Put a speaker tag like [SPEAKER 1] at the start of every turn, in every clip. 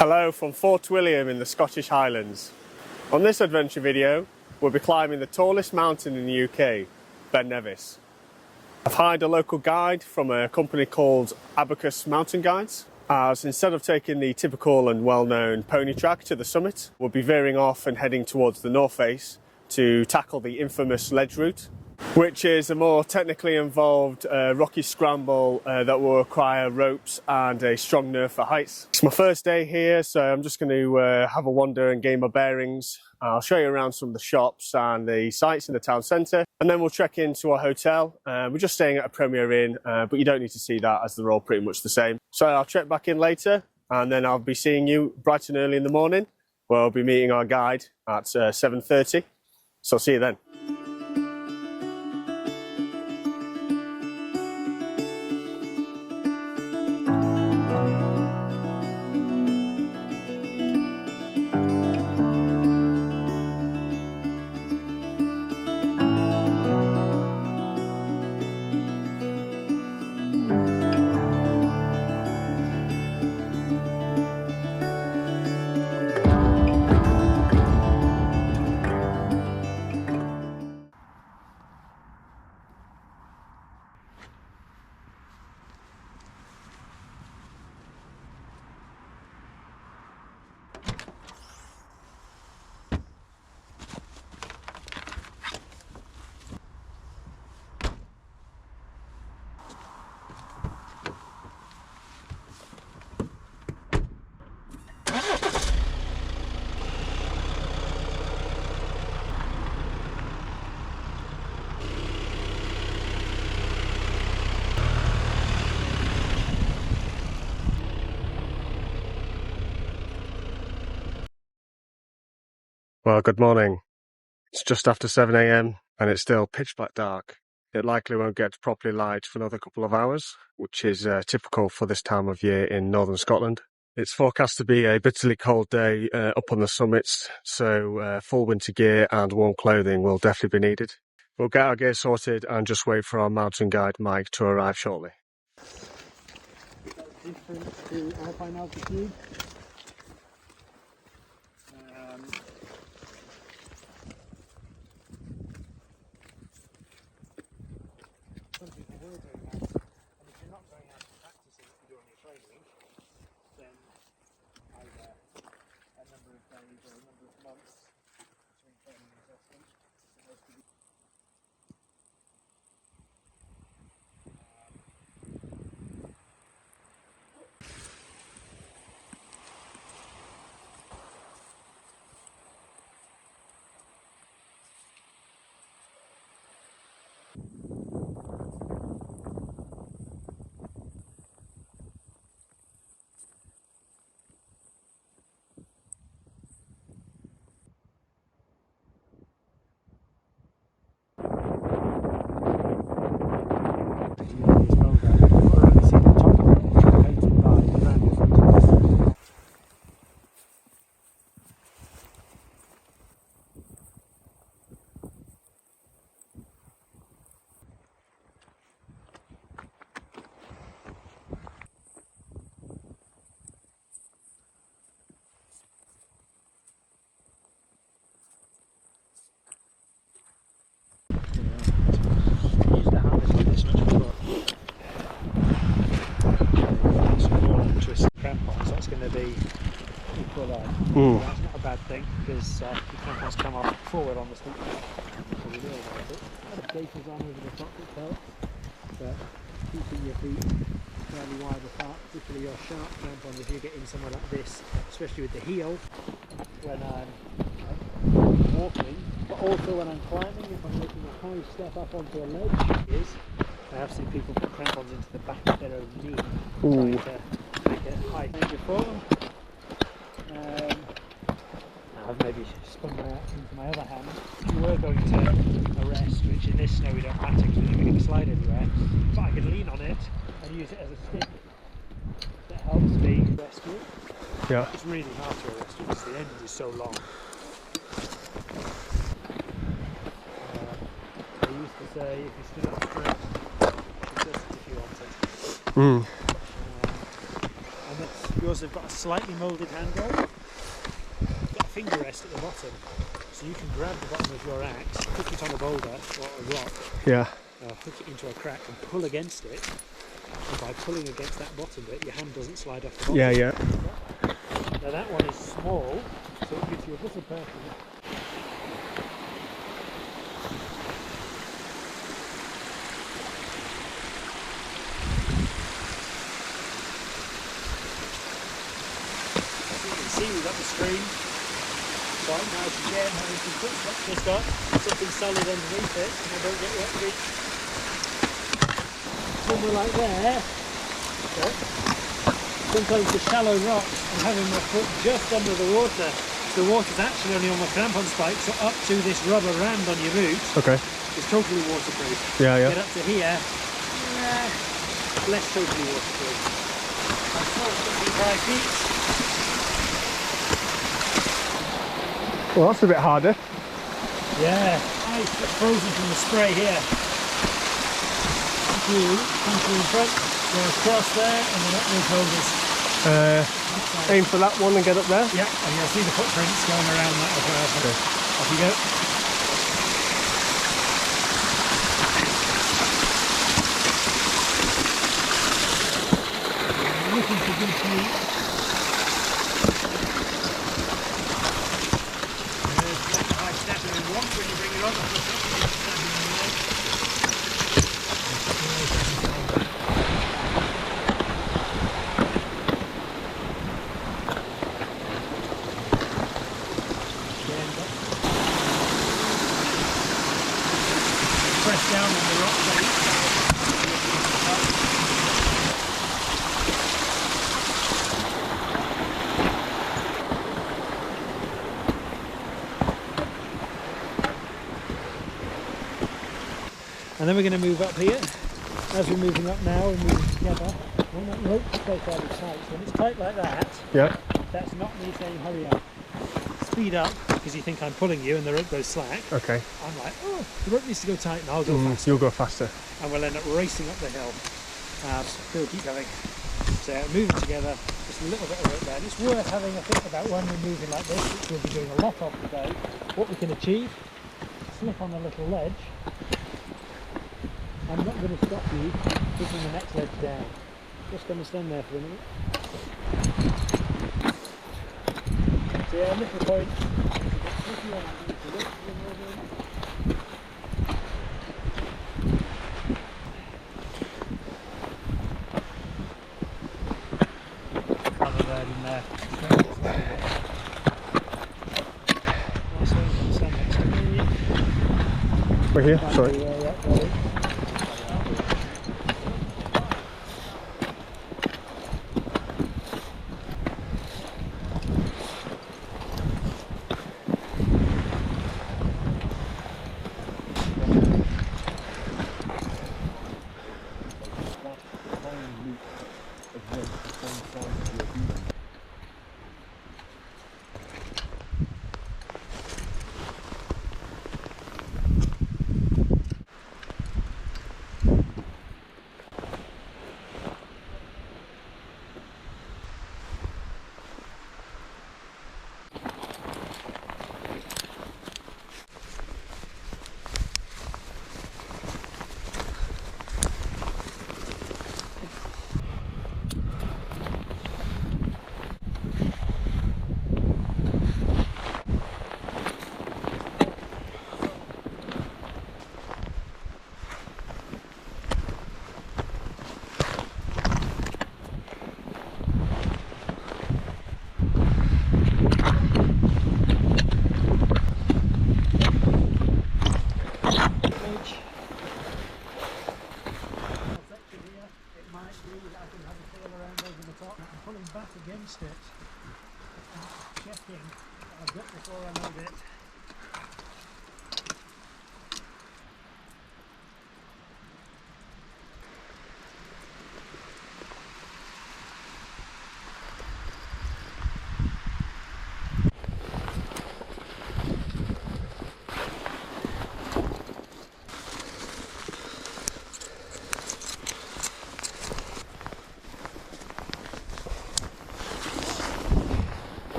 [SPEAKER 1] Hello from Fort William in the Scottish Highlands. On this adventure video, we'll be climbing the tallest mountain in the UK, Ben Nevis. I've hired a local guide from a company called Abacus Mountain Guides, as instead of taking the typical and well-known pony track to the summit, we'll be veering off and heading towards the north face to tackle the infamous ledge route, which is a more technically involved rocky scramble that will require ropes and a strong nerve for heights. It's my first day here, so I'm just going to have a wander and gain my bearings. I'll show you around some of the shops and the sites in the town centre, and then we'll check into our hotel. We're just staying at a Premier Inn, but you don't need to see that as they're all pretty much the same. So I'll check back in later, and then I'll be seeing you bright and early in the morning, where I'll be meeting our guide at 7:30. So I'll see you then. Well, good morning. It's just after 7 AM and it's still pitch black dark. It likely won't get properly light for another couple of hours, which is typical for this time of year in northern Scotland. It's forecast to be a bitterly cold day up on the summits, so full winter gear and warm clothing will definitely be needed. We'll get our gear sorted and just wait for our mountain guide Mike to arrive shortly.
[SPEAKER 2] Different to alpine altitude. Some people will do that, and if you're not going out to practice it, you do on your training, then either a number of days or a number of months between training and assessment. That's going to be equal on. That's not a bad thing because your crampons come up forward on the steep path, so we know about it. The gaiters on over the top itself, but keeping your feet fairly wide apart, particularly your sharp crampons if you get in somewhere like this, especially with the heel when I'm walking, but also when I'm climbing, if I'm making a high step up onto a ledge. I have seen people put crampons into the back of their own knee, trying to make a high danger for them. I've maybe spun my axe into my other hand. If you were going to arrest, which in this snow we don't matter because we're not going to slide anywhere, but I can lean on it and use it as a stick that helps me rescue.
[SPEAKER 1] Yeah.
[SPEAKER 2] It's really hard to arrest because the end is so long. I used to say if you stood up straight, you should just if you wanted. And scrambles have got a slightly moulded handle. You've got a finger rest at the bottom, so you can grab the bottom of your axe, hook it on a boulder or a rock,
[SPEAKER 1] Yeah.
[SPEAKER 2] hook it into a crack and pull against it. And by pulling against that bottom bit, your hand doesn't slide off the bottom.
[SPEAKER 1] Yeah, yeah.
[SPEAKER 2] Now that one is small, so it gives you a little person. See, we've got the stream quite nice again, having some footsteps, just got something solid underneath it and I don't get wet feet. Somewhere like there, okay. Sometimes the shallow rocks and having my foot just under the water, the water's actually only on my crampon spike, so up to this rubber rand on your boot,
[SPEAKER 1] Okay.
[SPEAKER 2] it's totally waterproof.
[SPEAKER 1] Yeah, yeah.
[SPEAKER 2] Get up to here, less totally waterproof. I'm sure it's going to be 5 feet.
[SPEAKER 1] Well, that's a bit harder.
[SPEAKER 2] Yeah, ice that's frozen from the spray here. Come through in front, go across there, and then up those boulders.
[SPEAKER 1] Aim for that one and get up there.
[SPEAKER 2] Yeah, and you'll see the footprints going around that as well.
[SPEAKER 1] Okay.
[SPEAKER 2] Off you go. Looking for good feet. High stepping in one when you bring your other foot up, you step in the leg. Press down on the rock face. And then we're going to move up here. As we're moving up now, we're moving together. When that rope stays fairly tight, so when it's tight like that,
[SPEAKER 1] Yeah.
[SPEAKER 2] that's not me saying hurry up. Speed up, because you think I'm pulling you and the rope goes slack.
[SPEAKER 1] Okay.
[SPEAKER 2] I'm like, oh, the rope needs to go tight and I'll go faster.
[SPEAKER 1] You'll go faster.
[SPEAKER 2] And we'll end up racing up the hill. Still keep going. So moving together, just a little bit of rope there. And it's worth having a think about when we're moving like this, which we'll be doing a lot of today, what we can achieve. Slip on a little ledge. I'm not going to stop you pushing the next ledge down. Just going to stand there for a minute. So yeah, little point. Other bird in there. Nice one, come stand next to me.
[SPEAKER 1] We're here, sorry.
[SPEAKER 2] Yeah, sorry.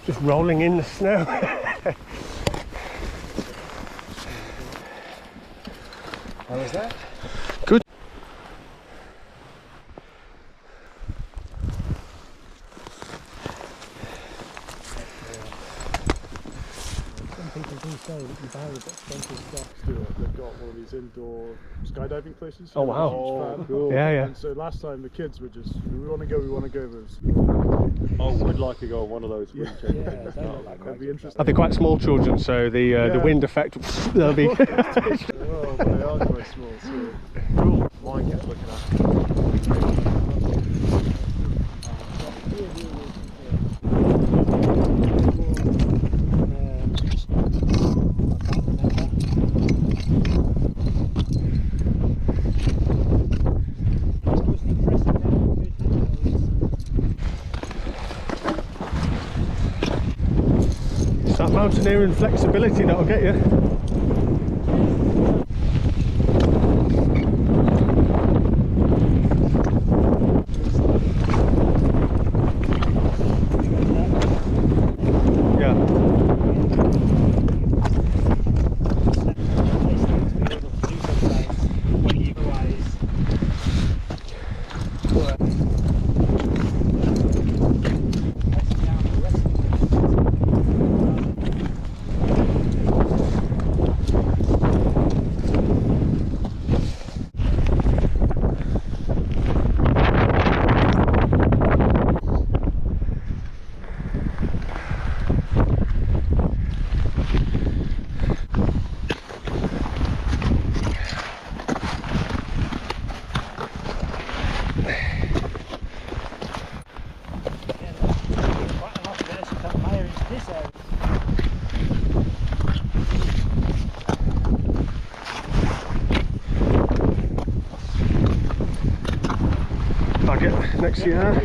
[SPEAKER 1] Just rolling in the snow.
[SPEAKER 2] How was that?
[SPEAKER 1] Good.
[SPEAKER 2] Some people do say that you buy with expensive stuff.
[SPEAKER 3] They've got one of these indoor skydiving places.
[SPEAKER 1] Oh, wow.
[SPEAKER 3] Oh, cool.
[SPEAKER 1] Yeah, yeah.
[SPEAKER 3] And so last time the kids were just, we want to go.
[SPEAKER 4] Oh, would like to go on one of those.
[SPEAKER 3] Yeah.
[SPEAKER 2] Yeah, they look like
[SPEAKER 3] That'd be
[SPEAKER 2] quite
[SPEAKER 3] interesting.
[SPEAKER 1] Are they quite small children? So the
[SPEAKER 3] Yeah.
[SPEAKER 1] wind effect, they'll be.
[SPEAKER 3] Well, they are quite small, so cool. Mine gets looking at.
[SPEAKER 1] It's that mountaineering flexibility that'll get you. I'll get next to you there.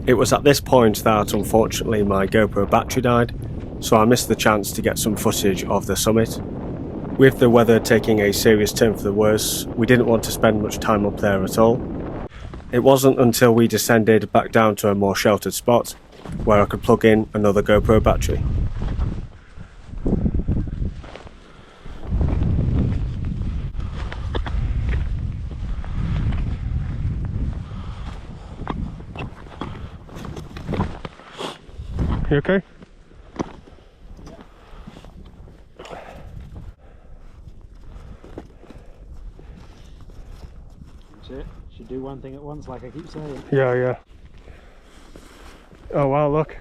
[SPEAKER 1] It was at this point that unfortunately my GoPro battery died, so I missed the chance to get some footage of the summit. With the weather taking a serious turn for the worse, we didn't want to spend much time up there at all. It wasn't until we descended back down to a more sheltered spot where I could plug in another GoPro battery. You okay?
[SPEAKER 2] That's it. Should do one thing at once, like I keep saying.
[SPEAKER 1] Yeah, yeah. Oh wow, look.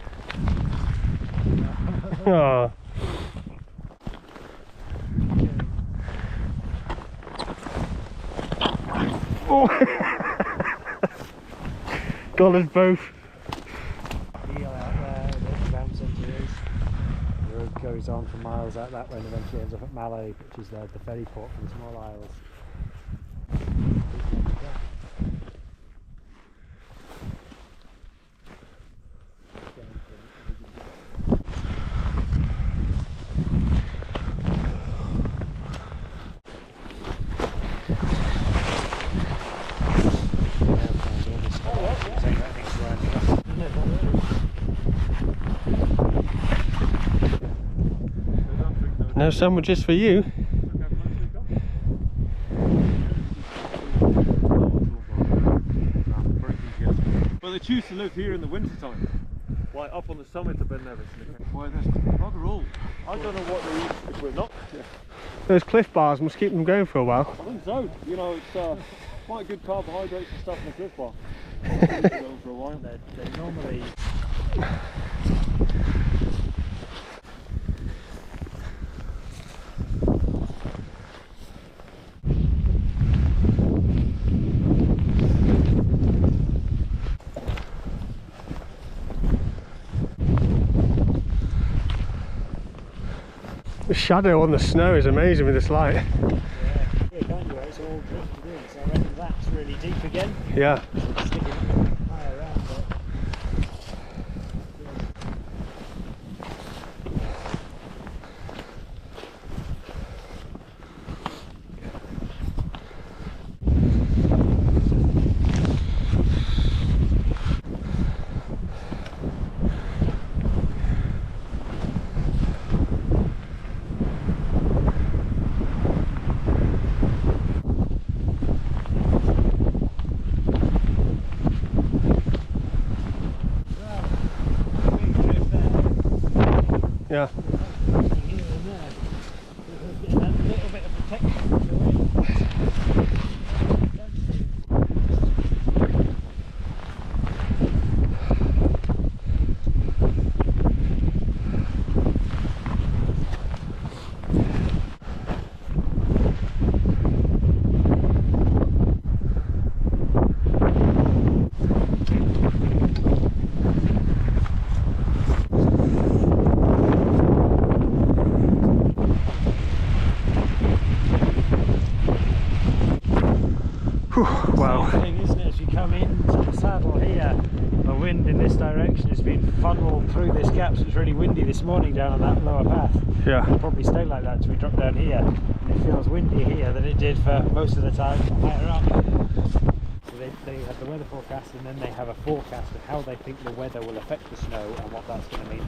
[SPEAKER 1] Oh. Oh. Got us both.
[SPEAKER 2] Heel out there, the bounce into his. Good goes on for miles out that way and eventually ends up at Mallow, which is the ferry port for the small isles.
[SPEAKER 1] No sandwiches for you.
[SPEAKER 4] Well, they choose to live here in the winter time, like up on the summit of Ben Nevis. Why, there's bugger all. I don't know what they eat if we're not here.
[SPEAKER 1] Those cliff bars must keep them going for a while.
[SPEAKER 4] I think so. You know, it's quite good carbohydrates and stuff in the cliff bar. Go for a while.
[SPEAKER 2] They're normally...
[SPEAKER 1] The shadow on the snow is amazing with this light.
[SPEAKER 2] Yeah, can't you? It's all drifted in, so I reckon that's really deep again.
[SPEAKER 1] Yeah.
[SPEAKER 2] Sticking high around it.
[SPEAKER 1] Yeah.
[SPEAKER 2] Here and there. Get that little bit of protection with the wind.
[SPEAKER 1] Wow.
[SPEAKER 2] Thing, isn't it? As you come into the saddle here, the wind in this direction has been funneled through this gap, so it's really windy this morning down on that lower path.
[SPEAKER 1] Yeah.
[SPEAKER 2] It'll probably stay like that until we drop down here. And it feels windier here than it did for most of the time higher up. So they have the weather forecast, and then they have a forecast of how they think the weather will affect the snow and what that's going to mean.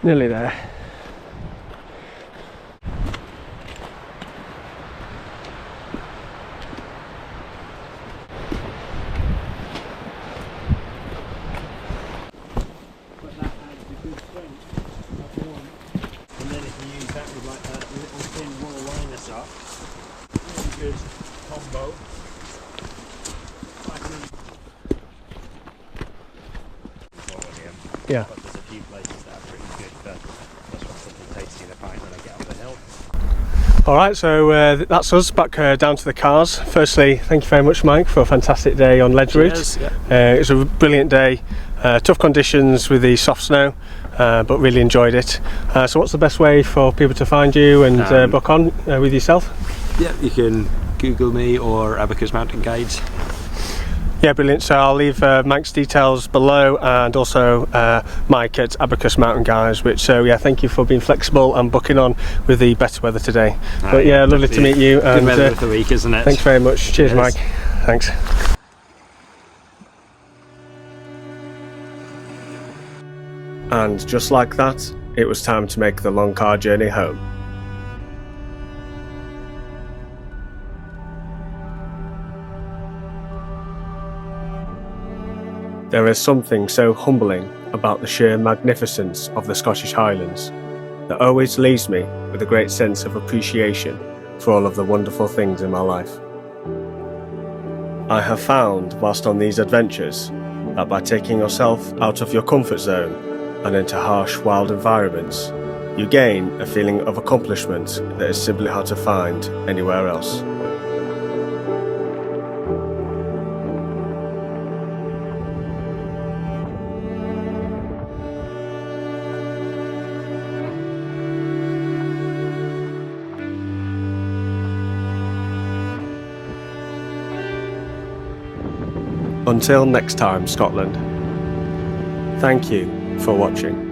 [SPEAKER 1] Nearly there.
[SPEAKER 2] But that adds a good strength, that's one. And then if you use that with like a little thin wall line us up, really good combo.
[SPEAKER 1] Yeah.
[SPEAKER 2] But there's a few places that are pretty good for just want something tasty in a pint when I get up the hill.
[SPEAKER 1] Alright, so that's us back down to the cars. Firstly, thank you very much, Mike, for a fantastic day on Ledge Route.
[SPEAKER 2] Cheers, yeah.
[SPEAKER 1] It was a brilliant day, tough conditions with the soft snow, but really enjoyed it. So what's the best way for people to find you and book on with yourself?
[SPEAKER 5] Yeah, you can Google me or Abacus Mountain Guides.
[SPEAKER 1] Yeah, brilliant. So I'll leave Mike's details below, and also Mike at Abacus Mountain Guys. So yeah, thank you for being flexible and booking on with the better weather today. But yeah, lovely to meet you.
[SPEAKER 5] Good
[SPEAKER 1] And
[SPEAKER 5] weather of the week, isn't it?
[SPEAKER 1] thanks very much. Cheers, Mike. Thanks. And just like that, it was time to make the long car journey home. There is something so humbling about the sheer magnificence of the Scottish Highlands that always leaves me with a great sense of appreciation for all of the wonderful things in my life. I have found, whilst on these adventures, that by taking yourself out of your comfort zone and into harsh, wild environments, you gain a feeling of accomplishment that is simply hard to find anywhere else. Until next time, Scotland. Thank you for watching.